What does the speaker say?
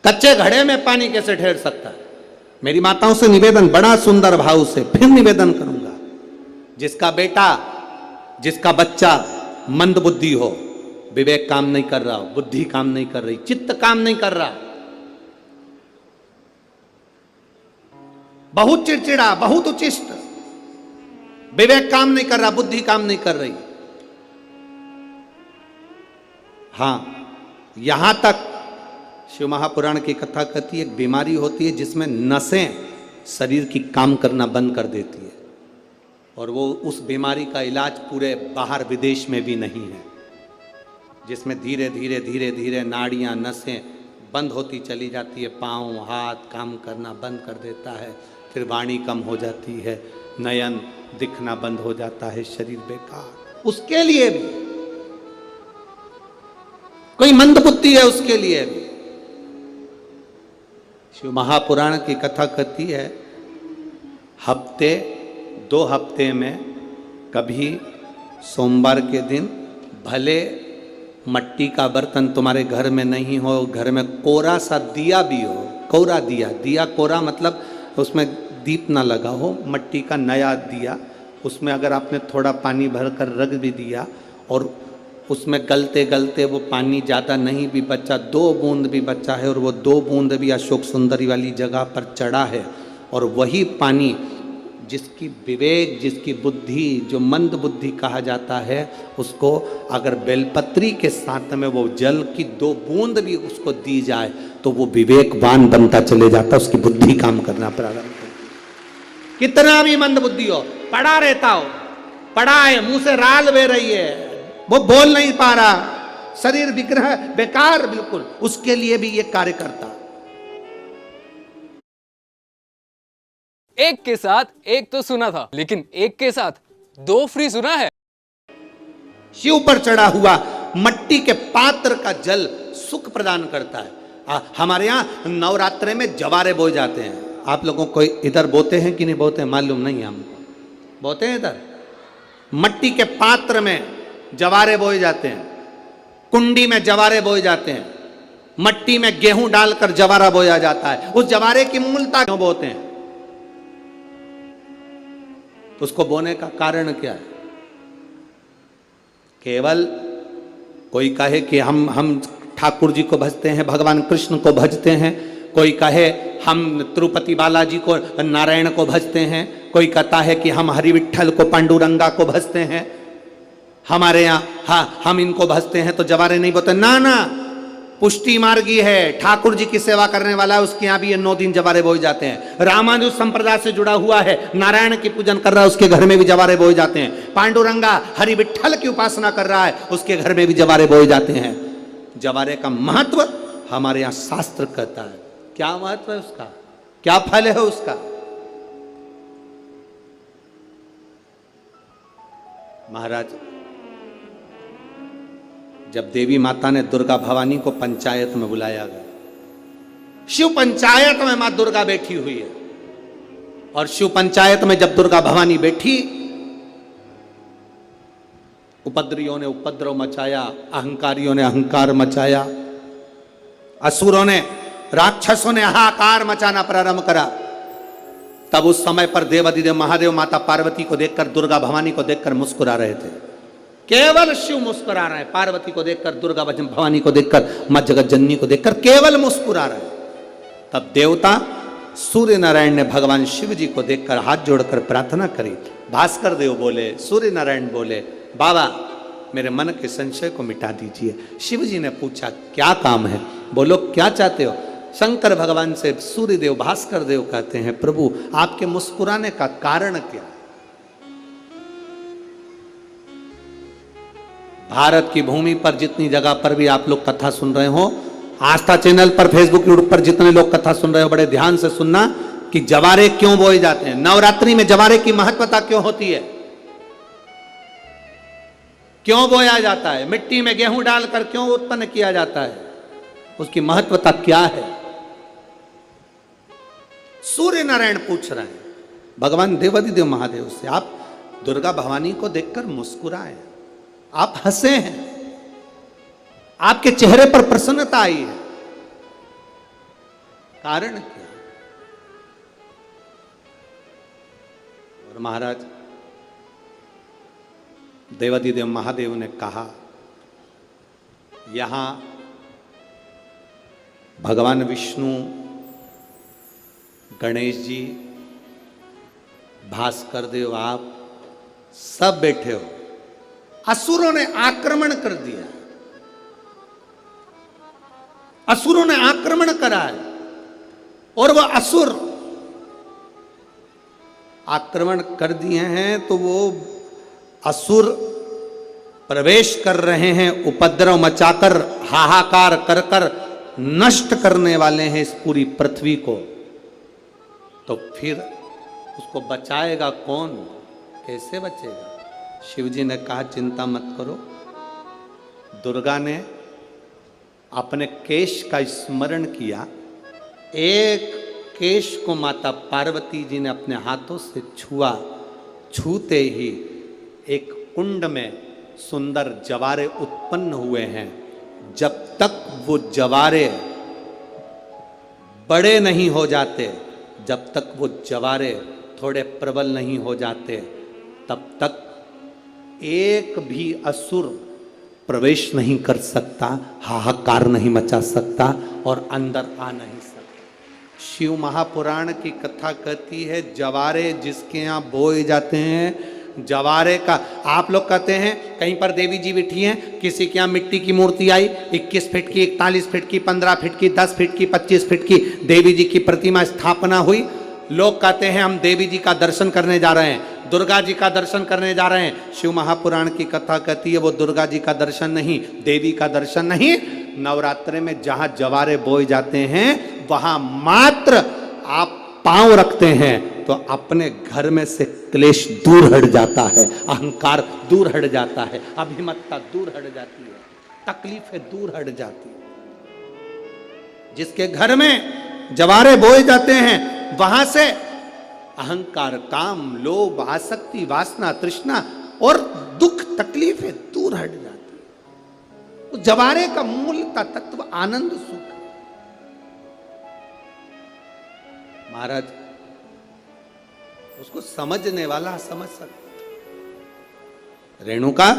कच्चे घड़े में पानी कैसे ठहर सकता है? मेरी माताओं से निवेदन, बड़ा सुंदर भाव से फिर निवेदन करूंगा, जिसका बेटा, जिसका बच्चा मंद बुद्धि हो, विवेक काम नहीं कर रहा हो, बुद्धि काम नहीं कर रही, चित्त काम नहीं कर रहा, बहुत चिड़चिड़ा, बहुत उचिष्ट, विवेक काम नहीं कर रहा, बुद्धि काम नहीं कर रही, हां, यहां तक शिव महापुराण की कथा कहती है, एक बीमारी होती है जिसमें नसें शरीर की काम करना बंद कर देती है, और वो उस बीमारी का इलाज पूरे बाहर विदेश में भी नहीं है, जिसमें धीरे धीरे धीरे धीरे नाड़ियां, नसें बंद होती चली जाती है, पांव हाथ काम करना बंद कर देता है, फिर वाणी कम हो जाती है, नयन दिखना बंद हो जाता है, शरीर बेकार। उसके लिए भी कोई मंदबुद्धि है, उसके लिए भी शिव महापुराण की कथा कहती है, हफ्ते 2 हफ्ते में कभी सोमवार के दिन भले मट्टी का बर्तन तुम्हारे घर में नहीं हो, घर में कोरा सा दिया भी हो, कोरा दिया, दिया कोरा मतलब उसमें दीप ना लगा हो, मट्टी का नया दिया, उसमें अगर आपने थोड़ा पानी भरकर रख भी दिया और उसमें गलते गलते वो पानी ज़्यादा नहीं भी बचा, 2 बूंद भी बचा है, और वो 2 बूंद भी अशोक सुंदरी वाली जगह पर चढ़ा है, और वही पानी जिसकी विवेक, जिसकी बुद्धि, जो मंद बुद्धि कहा जाता है, उसको अगर बेलपत्री के साथ में वो जल की 2 बूंद भी उसको दी जाए तो वो विवेकवान बनता चले जाता, उसकी बुद्धि काम करना प्रारंभ करती। कितना भी मंद बुद्धि हो, पड़ा रहता हो, पड़ा है, मुंह से राल बह रही है, वो बोल नहीं पा रहा, शरीर विग्रह बेकार बिल्कुल, उसके लिए भी ये कार्य करता। एक के साथ एक तो सुना था, लेकिन एक के साथ 2 फ्री सुना है। शिव पर चढ़ा हुआ मट्टी के पात्र का जल सुख प्रदान करता है। हमारे यहाँ नवरात्रे में जवारे बोए जाते हैं, आप लोगों को इधर बोते हैं कि नहीं बोते हैं मालूम नहीं है हमको, बोते हैं इधर, मट्टी के पात्र में जवारे बोए जाते हैं, कुंडी में जवारे बोए जाते हैं, मट्टी में गेहूं डालकर जवारा बोया जाता है। उस जवारे की मूलता क्यों बोते हैं, तो उसको बोने का कारण क्या है? केवल कोई कहे कि हम ठाकुर जी को भजते हैं, भगवान कृष्ण को भजते हैं, कोई कहे हम तिरुपति बालाजी को, नारायण को भजते हैं, कोई कहता है कि हम हरि विठ्ठल को, पांडुरंगा को भजते हैं, हमारे यहाँ हाँ हम इनको भजते हैं तो जवारे नहीं बोते। ना ना, पुष्टि मार्गी है, ठाकुर जी की सेवा करने वाला है, उसके यहाँ भी ये 9 दिन जवारे बोए जाते हैं। रामानुज संप्रदाय से जुड़ा हुआ है, नारायण की पूजन कर रहा है, उसके घर में भी जवारे बोए जाते हैं। पांडुरंगा हरि विठ्ठल की उपासना कर रहा है, उसके घर में भी जवारे बोए जाते हैं। जवारे का महत्व हमारे यहाँ शास्त्र कहता है। क्या महत्व है उसका, क्या फल है उसका? महाराज, जब देवी माता ने दुर्गा भवानी को पंचायत में बुलाया गया, शिव पंचायत में मां दुर्गा बैठी हुई है, और शिव पंचायत में जब दुर्गा भवानी बैठी, उपद्रवियों ने उपद्रव मचाया, अहंकारियों ने अहंकार मचाया, असुरों ने, राक्षसों ने हाहाकार मचाना प्रारंभ करा। तब उस समय पर देवाधिदेव महादेव माता पार्वती को देखकर, दुर्गा भवानी को देखकर मुस्कुरा रहे थे। केवल शिव मुस्कुरा रहे हैं, पार्वती को देखकर, दुर्गा भवानी को देखकर, मां जगत जननी को देखकर केवल मुस्कुरा रहे हैं। तब देवता सूर्य नारायण ने भगवान शिव जी को देखकर हाथ जोड़कर प्रार्थना करी। भास्कर देव बोले, सूर्य नारायण बोले, बाबा मेरे मन के संशय को मिटा दीजिए। शिव जी ने पूछा क्या काम है, बोलो क्या चाहते हो? शंकर भगवान से सूर्य देव, भास्कर देव कहते हैं, प्रभु आपके मुस्कुराने का कारण क्या? भारत की भूमि पर जितनी जगह पर भी आप लोग कथा सुन रहे हो, आस्था चैनल पर, फेसबुक, यूट्यूब पर जितने लोग कथा सुन रहे हो, बड़े ध्यान से सुनना कि जवारे क्यों बोए जाते हैं। नवरात्रि में जवारे की महत्वता क्यों होती है, क्यों बोया जाता है, मिट्टी में गेहूं डालकर क्यों उत्पन्न किया जाता है, उसकी महत्वता क्या है? सूर्य नारायण पूछ रहे हैं भगवान देवाधिदेव महादेव से, आप दुर्गा भवानी को देखकर मुस्कुराए, आप हंसे हैं, आपके चेहरे पर प्रसन्नता आई है। कारण क्या? और महाराज देवाधिदेव महादेव ने कहा, यहां भगवान विष्णु, गणेश जी, भास्कर देव, आप सब बैठे हो। असुरों ने आक्रमण कर दिया, असुरों ने आक्रमण करा है, और वह असुर आक्रमण कर दिए हैं तो वो असुर प्रवेश कर रहे हैं, उपद्रव मचाकर, हाहाकार कर कर नष्ट करने वाले हैं इस पूरी पृथ्वी को। तो फिर उसको बचाएगा कौन? कैसे बचेगा? शिव जी ने कहा, चिंता मत करो। दुर्गा ने अपने केश का स्मरण किया, एक केश को माता पार्वती जी ने अपने हाथों से छुआ, छूते ही एक कुंड में सुंदर जवारे उत्पन्न हुए हैं। जब तक वो जवारे बड़े नहीं हो जाते, जब तक वो जवारे थोड़े प्रबल नहीं हो जाते, तब तक एक भी असुर प्रवेश नहीं कर सकता, हाहाकार नहीं मचा सकता और अंदर आ नहीं सकता। शिव महापुराण की कथा कहती है, जवारे जिसके यहाँ बोए जाते हैं, जवारे का, आप लोग कहते हैं कहीं पर देवी जी बैठी हैं, किसी के यहाँ मिट्टी की मूर्ति आई, 21 फीट की, 41 फीट की, 15 फीट की, 10 फीट की, 25 फीट की देवी जी की प्रतिमा स्थापना हुई। लोग कहते हैं हम देवी जी का दर्शन करने जा रहे हैं, दुर्गा जी का दर्शन करने जा रहे हैं। शिव महापुराण की कथा कहती है वो दुर्गा जी का दर्शन नहीं, देवी का दर्शन नहीं। नवरात्रे में जहां जवारे बोए जाते हैं वहां मात्र आप पांव रखते हैं तो अपने घर में से क्लेश दूर हट जाता है, अहंकार दूर हट जाता है, अभिमतता दूर हट जाती है, तकलीफें दूर हट जाती है। जिसके घर में जवारे बोए जाते हैं वहां से अहंकार, काम, लोभ, आसक्ति, वासना, तृष्णा और दुख, तकलीफें दूर हट जाती है। तो जवारे का मूल का तत्व आनंद, सुख। महाराज उसको समझने वाला समझ सकता। रेणुका